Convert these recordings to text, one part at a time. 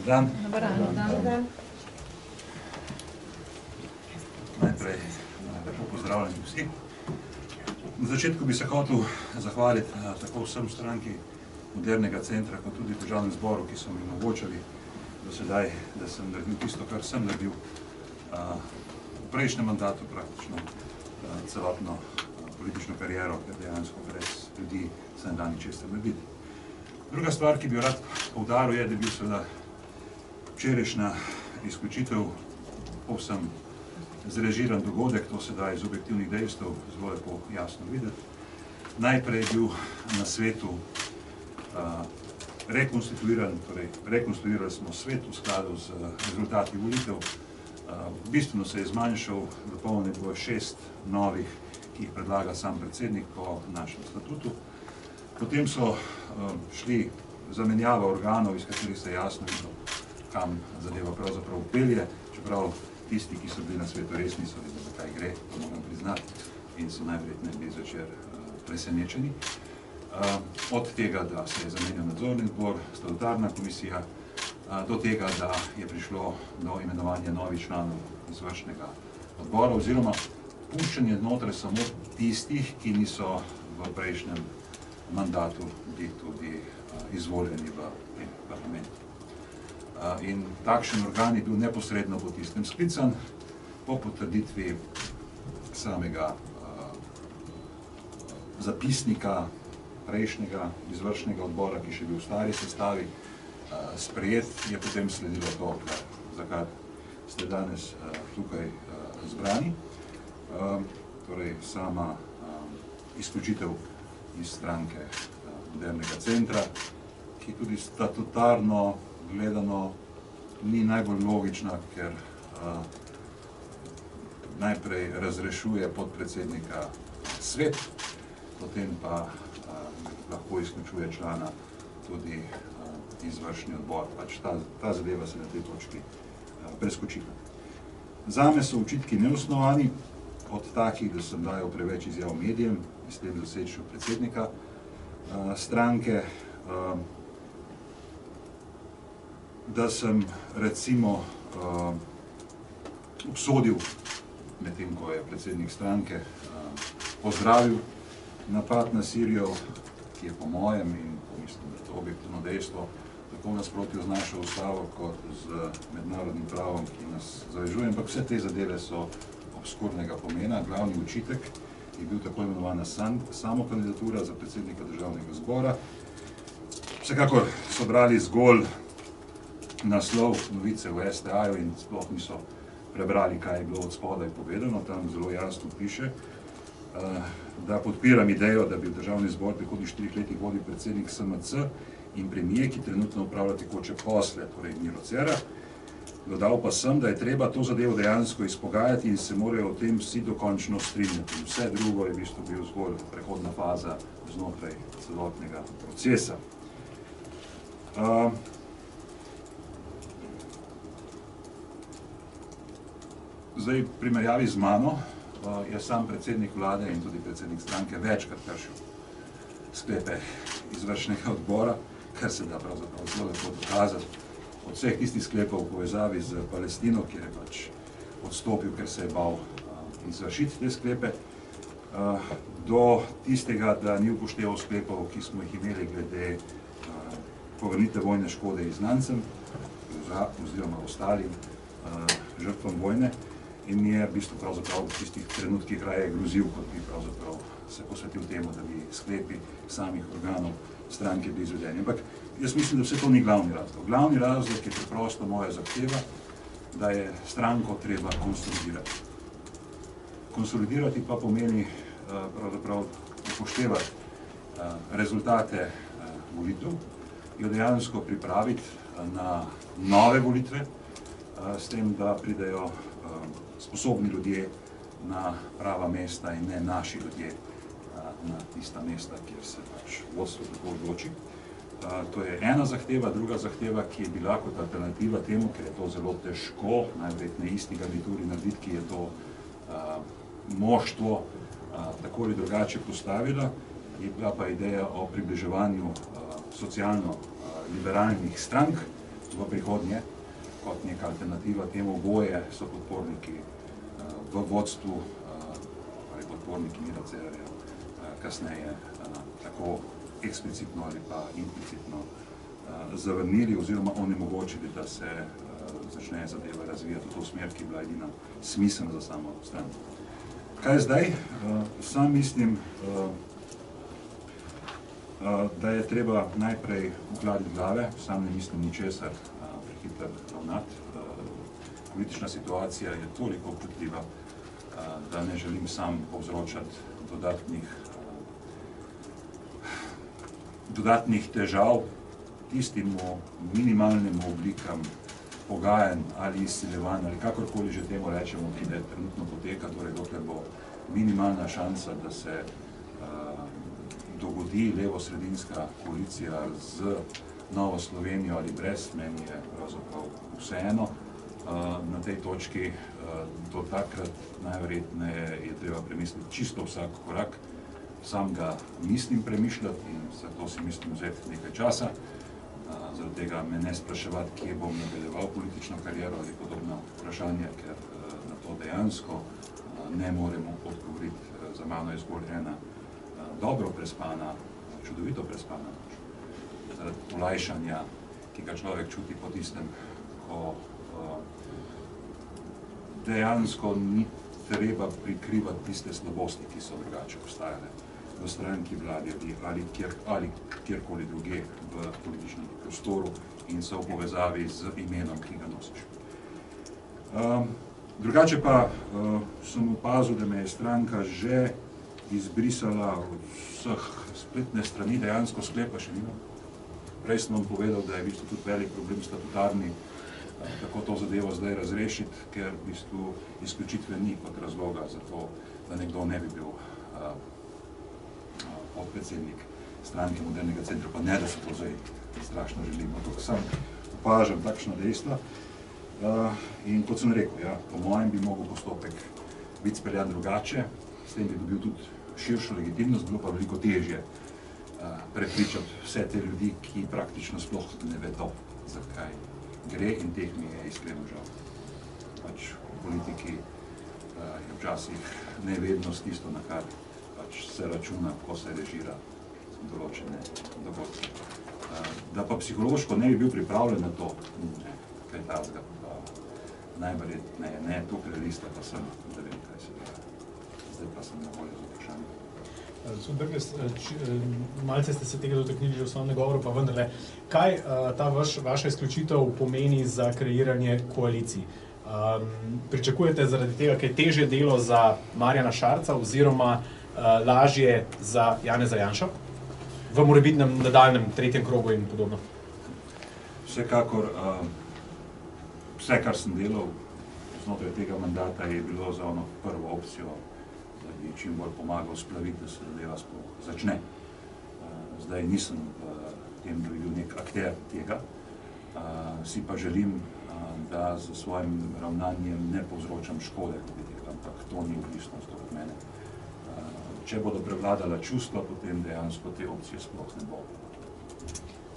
dan. Dobar dan. Najprej lepo pozdravljeni vsi. Na začetku bi se hotel zahvaliti tako vsem stranki Modernega centra, kot tudi Državnem zboru, ki so mi omogočali do sedaj, da sem naredil tisto, kar sem naredil v prejšnjem mandatu, praktično celotno politično kariero, ker dejansko brez ljudi se ne da ničesar narediti. Druga stvar, ki bi jo rad poudaril, je, da je bil seveda včerajšnja izključitev povsem zrežiran dogodek, to se da iz objektivnih dejstev zelo lepo jasno videti. Najprej je bil na svetu rekonstituiran, torej rekonstruirali smo svet v skladu z rezultati volitev. Bistveno se je zmanjšal, dopolnjeno je bilo 6 novih, ki jih predlaga sam predsednik po našem statutu. Potem so šli zamenjava organov, iz katerih se jasno videlo, kam zadeva pravzaprav pelje, čeprav tisti, ki so bili na svetu, res niso videli, za kaj gre, to moram priznati, in so najverjetneje bili zvečer presenečeni. Od tega, da se je zamenjal nadzorni odbor, statutarna komisija, do tega, da je prišlo do imenovanja novih članov izvršnega odbora, oziroma puščanje znotraj samo tistih, ki niso v prejšnjem mandatu bili tudi izvoljeni v tem parlamentu. In takšen organ je bil neposredno po tistem sklican, po potrditvi samega zapisnika prejšnjega izvršnega odbora, ki še bil v stari sestavi, sprejet, je potem sledilo to, za kar ste danes tukaj zbrani. Torej sama izključitev iz stranke Modernega centra, ki tudi statutarno gledano ni najbolj logična, ker najprej razrešuje podpredsednika svet, potem pa lahko izključuje člana tudi izvršni odbor. Pač ta zadeva se na tej točki preskočila. Zame so očitki neosnovani, od takih, da sem dajal preveč izjav medijem, s tem dosečil predsednika stranke, da sem recimo obsodil, medtem ko je predsednik stranke pozdravil napad na Sirijo, ki je po mojem, in mislim, da je to objektivno dejstvo, tako nasprotju z našo ustavo kot z mednarodnim pravom, ki nas zavežuje, ampak vse te zadeve so obskurnega pomena. Glavni očitek je bil tako imenovana samokandidatura za predsednika Državnega zbora. Vsekakor so brali zgolj naslov novice v STA-ju in sploh niso prebrali, kaj je bilo od spodaj povedano. Tam zelo jasno piše, da podpiram idejo, da bi v Državni zbor v prihodnjih 4 letih vodil predsednik SMC in premijer, ki trenutno upravlja tekoče posle, torej Miro Cerar. Dodal pa sem, da je treba to zadevo dejansko izpogajati in se morajo o tem vsi dokončno strinjati. Vse drugo je v bistvu bil zgolj prehodna faza znotraj celotnega procesa. Zdaj, v primerjavi z mano, je sam predsednik vlade in tudi predsednik stranke večkrat kršil sklepe izvršnega odbora, kar se da pravzaprav zelo lepo dokazati. Od vseh tistih sklepov v povezavi z Palestino, kjer je pač odstopil, ker se je bal izvršiti te sklepe, do tistega, da ni upošteval sklepov, ki smo jih imeli glede povrnitve vojne škode izgnancem oziroma ostalim žrtvam vojne, in mi je v bistvu pravzaprav v tistih trenutkih raje grozil, kot bi pravzaprav se posvetil temu, da bi sklepi samih organov stranke bili izvedeni. Ampak jaz mislim, da vse to ni glavni razlog. Glavni razlog je preprosto moja zahteva, da je stranko treba konsolidirati. Konsolidirati pa pomeni pravzaprav upoštevati rezultate volitev, jo dejansko pripraviti na nove volitve, s tem, da pridejo sposobni ljudje na prava mesta in ne naši ljudje na tista mesta, kjer se pač vodstvo tako odloči. To je ena zahteva. Druga zahteva, ki je bila kot alternativa temu, ker je to zelo težko, najverjetneje isti garnituri narediti, ki je to moštvo tako ali drugače postavila, je bila pa ideja o približevanju socialno-liberalnih strank v prihodnje, kot neka alternativa temu. Oboje so podporniki v vodstvu, podporniki Mira Cerarja, kasneje tako eksplicitno ali pa implicitno zavrnili oziroma onemogočili, da se začne zadeva razvijati v to smer, ki je bila edina smiselna za samo stran. Kaj je zdaj? Sam mislim, da je treba najprej ugladiti glave, sam ne mislim ničesar prehitro ravnati. Politična situacija je toliko občutljiva, da ne želim sam povzročati dodatnih težav tistim minimalnim oblikam pogajanj ali izsiljevanj ali kakorkoli že temu rečemo, ki trenutno poteka, torej dokler bo minimalna šansa, da se dogodi levo-sredinska koalicija z Novo Slovenijo ali brez, meni je pravzaprav vseeno. Na tej točki do takrat najverjetneje je treba premisliti čisto vsak korak. Sam ga mislim premišljati in zato si mislim vzeti nekaj časa. Zaradi tega me ne spraševati, kje bom nadaljeval politično kariero ali podobno vprašanje, ker na to dejansko ne moremo odgovoriti. Za mano je zgolj ena dobro prespana, čudovito prespana noč. Zaradi olajšanja, ki ga človek čuti po tistem, ko dejansko ni treba prikrivati tiste slabosti, ki so drugače obstajale v stranki vladi ali kjerkoli druge v političnem prostoru in so v povezavi z imenom, ki ga nosiš. Drugače pa sem opazil, da me je stranka že izbrisala od vseh spletne strani, dejansko sklepa še nima. Prej sem vam povedal, da je v bistvu tudi velik problem statutarni, kako to zadevo zdaj razrešiti, ker v bistvu izključitve ni kot razloga za to, da nekdo ne bi bil podpredsednik stranke Modernega centra, pa ne, da se to zdaj strašno želimo. Tukaj sam opažam takšna dejstva. In kot sem rekel, ja, po mojem bi mogel postopek biti speljan drugače, s tem bi dobil tudi širšo legitimnost, bilo pa veliko težje prepričati vse te ljudi, ki praktično sploh ne vedo, zakaj gre in teh mi je iskreno žal. Pač v politiki je včasih nevednost tisto, na kar pač se računa, ko se režira določene dogodke. Da pa psihološko ne bi bil pripravljen na to, kaj tazga, najverjetneje ne, tukaj lista pa sem, da vem, kaj se dela. Zdaj pa sem na voljo za vprašanje. Gospod Brglez, malce ste se tega dotaknili že v svojem nagovoru, pa vendarle, kaj ta vaša izključitev pomeni za kreiranje koalicij? Pričakujete zaradi tega, kaj težje delo za Marjana Šarca oziroma lažje za Janeza Janšo v morebitnem nadaljnjem tretjem krogu in podobno? Vsekakor, vse, kar sem delal znotraj tega mandata, je bilo za ono prvo opcijo, da bi čim bolj pomagal splaviti, da se zadeva sploh začne. Zdaj nisem v tem, da bi bil nek akter tega, si pa želim, da z svojim ravnanjem ne povzročam škode, ampak to ni odvisnost od mene. Če bodo prevladala čustva, potem dejansko te opcije sploh ne bo.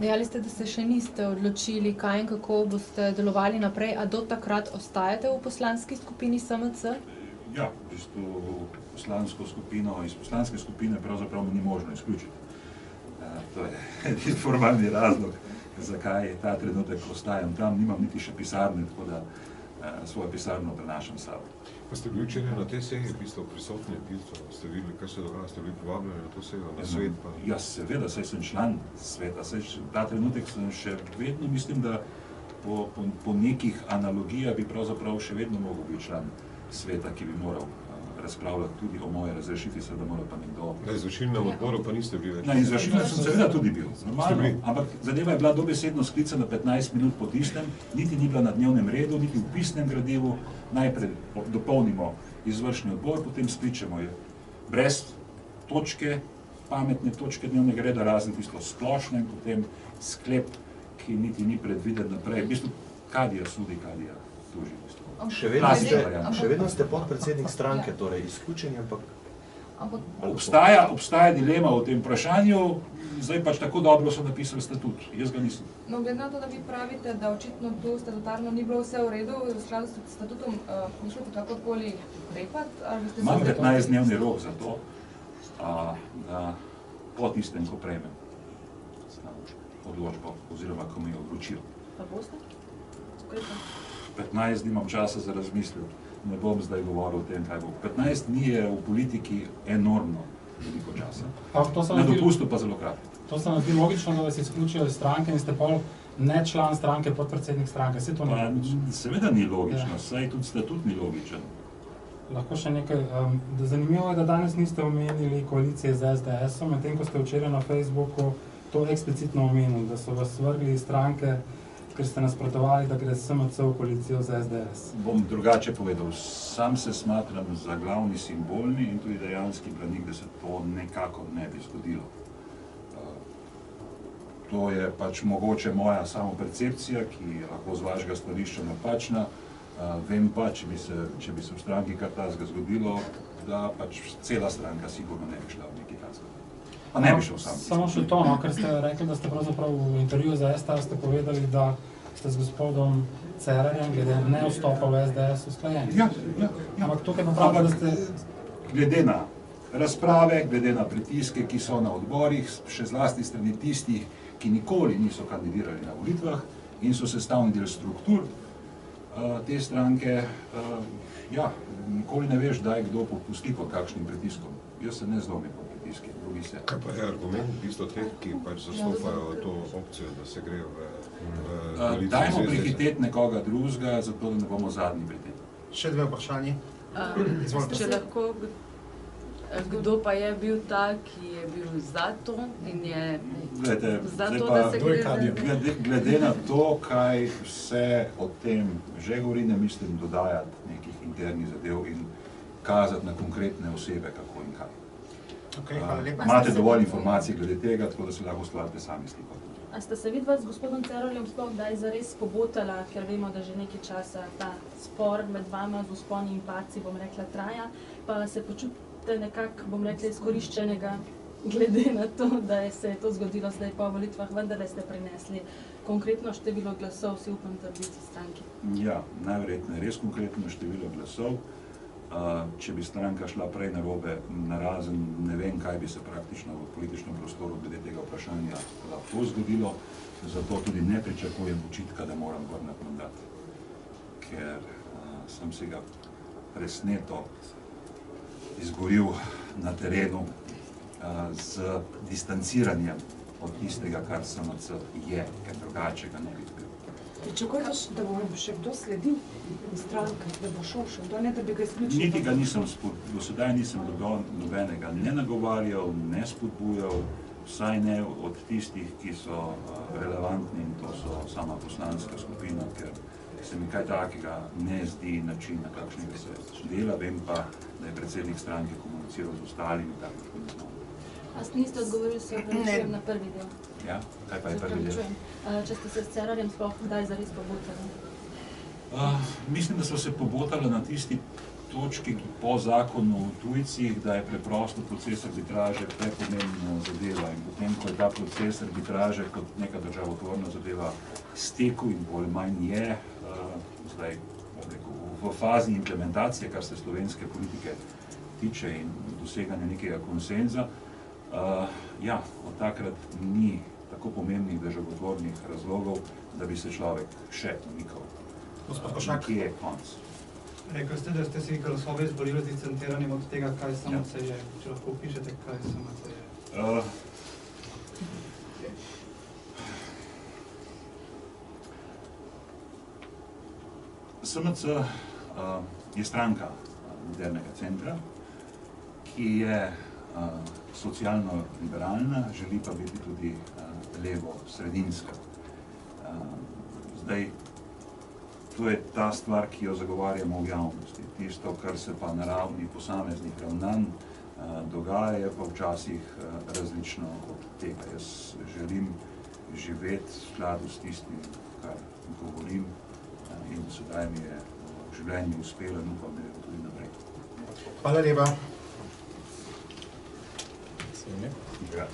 Dejali ste, da se še niste odločili, kaj in kako boste delovali naprej, a do takrat ostajate v poslanski skupini SMC? Ja, v bistvu poslansko skupino, iz poslanske skupine pravzaprav ni možno izključiti. To je formalni razlog, zakaj ta trenutek ostajam tam. Nimam niti še pisarne, tako da svojo pisarno prenašam sabo. Pa ste bili včeraj na tej seji, v bistvu prisotni, ste videli, kaj se dogaja, ste bili povabljeni na to sejo, na svet pa? Ja, seveda, saj sem član sveta, saj ta trenutek sem še vedno, mislim, da po nekih analogijah bi pravzaprav še vedno mogel biti član sveta, ki bi moral razpravljati tudi o moje razrešitvi, seveda moral pa nekdo... Na izvršilnem odboru pa niste bili več? Na izvršilnem sem seveda tudi bil, normalno, ampak zadeva je bila dobesedno sklicana 15 minut po tistem, niti ni bila na dnevnem redu, niti v pisnem gradivu, najprej dopolnimo izvršni odbor, potem skličemo je brez točke, pametne točke dnevnega reda, razen tisto splošno in potem sklep, ki niti ni predviden naprej. V bistvu, kadija sudi, kadija tuži. Še vedno ste podpredsednik stranke, torej izključeni, ampak Obstaja dilema o tem vprašanju, zdaj pač tako dobro so napisali statut, jaz ga nisem. No, glede na to, da vi pravite, da očitno tu statutarno ni bilo vse v redu, v skladu s statutom mislite kakorkoli ukrepati? Imam 15-dnevni rok za to, da po tistem, ko prejmem odločbo oziroma ko mi jo vročijo. Pa boste? Ukrepati? 15 dni imam časa za razmisliti. Ne bom zdaj govoril o tem, kaj bo. 15 dni je v politiki enormno veliko časa. Na dopustu pa zelo kratko. To se nam zdi logično, da vas izključijo iz stranke in ste pol ne član stranke, podpredsednik stranke. Se to ni logično? Seveda ni logično, saj tudi statut ni logičen. Lahko še nekaj. Zanimivo je, da danes niste omenili koalicije z SDS-om, medtem ko ste včeraj na Facebooku to eksplicitno omenili, da so vas vrgli iz stranke, ker ste nasprotovali, da gre SMC v koalicijo z SDS. Bom drugače povedal. Sam se smatram za glavni simbolni in tudi dejanski branik, da se to nekako ne bi zgodilo. To je pač mogoče moja samopercepcija, ki je lahko z vašega stališča napačna. Vem pa, če bi se v stranki kar takega zgodilo, da pač cela stranka sigurno ne bi šla v neki takega. Pa ne bi šel sam. Samo še to, ker ste rekli, da ste pravzaprav v intervjuju za STA ste povedali, da ste z gospodom Cerarjem glede ne vstopa v SDS usklajeni. Ja. Ampak tukaj pa pravite, da ste... Glede na razprave, glede na pritiske, ki so na odborih, še zlasti strani tistih, ki nikoli niso kandidirali na volitvah in so sestavni del struktur te stranke, nikoli ne veš, da je kdo popusti pod kakšnim pritiskom. Jaz se ne zlomim pod pritiski, drugi se. Kaj pa je argument v bistvu teh, ki pač zastopajo to opcijo, da se grejo v koalicijo? Dajmo prihiteti nekoga drugega, zato da ne bomo zadnji pri tem. Še dve vprašanji. Če lahko, kdo pa je bil ta, ki je bil za to in je za to, da se gre? Glede na to, kaj se o tem že govori, ne mislim dodajati nekih internih zadev in kazati na konkretne osebe, kako in kaj. Imate dovolj informacij glede tega, tako da se lahko ustvarite sami sliko. A ste se vidva z gospodom Cerarjem sploh kdaj zares pobotala, ker vemo, da že nekaj časa ta spor med vama z vzponi in padci, bom rekla, traja, pa se počutite nekako, bom rekla, izkoriščenega, glede na to, da se je to zgodilo zdaj po volitvah, vendarle ste prinesli konkretno število glasov, si upam trditi stranki. Ja, najverjetneje res konkretno število glasov. Če bi stranka šla prej narobe, narazen ne vem, kaj bi se praktično v političnem prostoru glede tega vprašanja lahko zgodilo, zato tudi ne pričakujem očitka, da moram vrniti mandat, ker sem si ga presneto izgoril na terenu z distanciranjem od tistega, kar SMC je, ker drugače ga ne bi bil. Pričakujete, da bo še kdo sledil iz stranke, da bo šel še kdo, ne da bi ga izključil? Niti ga nisem, do sedaj nisem nobenega ne nagovarjal, ne spodbujal, vsaj ne od tistih, ki so relevantni, in to so sama poslanska skupina, ker se mi kaj takega ne zdi način, na kakšnega se dela, vem pa, da je predsednik stranke komuniciral z ostalimi, tako kot ne znamo. A niste odgovorili se na prvi del? Ja, kaj pa je prvi del? Če ste se s Cerarjem sploh kdaj zares pobotali? Mislim, da so se pobotali na tisti točki po zakonu o tujcih, da je preprosto proces arbitraže prepomembna zadeva in potem, ko je ta proces arbitraže kot neka državotvorna zadeva stekel in bolj manj je, zdaj v fazi implementacije, kar se slovenske politike tiče in doseganja nekega konsenza, od takrat ni tako pomembnih državotvornih razlogov, da bi se človek še umikal. Kje je konc? Rekli ste, da ste si glasove izborili z distanciranjem od tega, kaj SMC je. Če lahko opišete, kaj SMC je. SMC je stranka modernega centra, ki je socialno-liberalna, želi pa biti tudi levo-sredinska. Zdaj, to je ta stvar, ki jo zagovarjamo v javnosti. Tisto, kar se pa na ravni posameznih ravnanj dogaja, je pa včasih različno od tega. Jaz želim živeti v skladu s tistim, kar govorim, in sedaj mi je v življenju uspelo in upam, da je tudi naprej. Hvala lepa. Ja. Ja.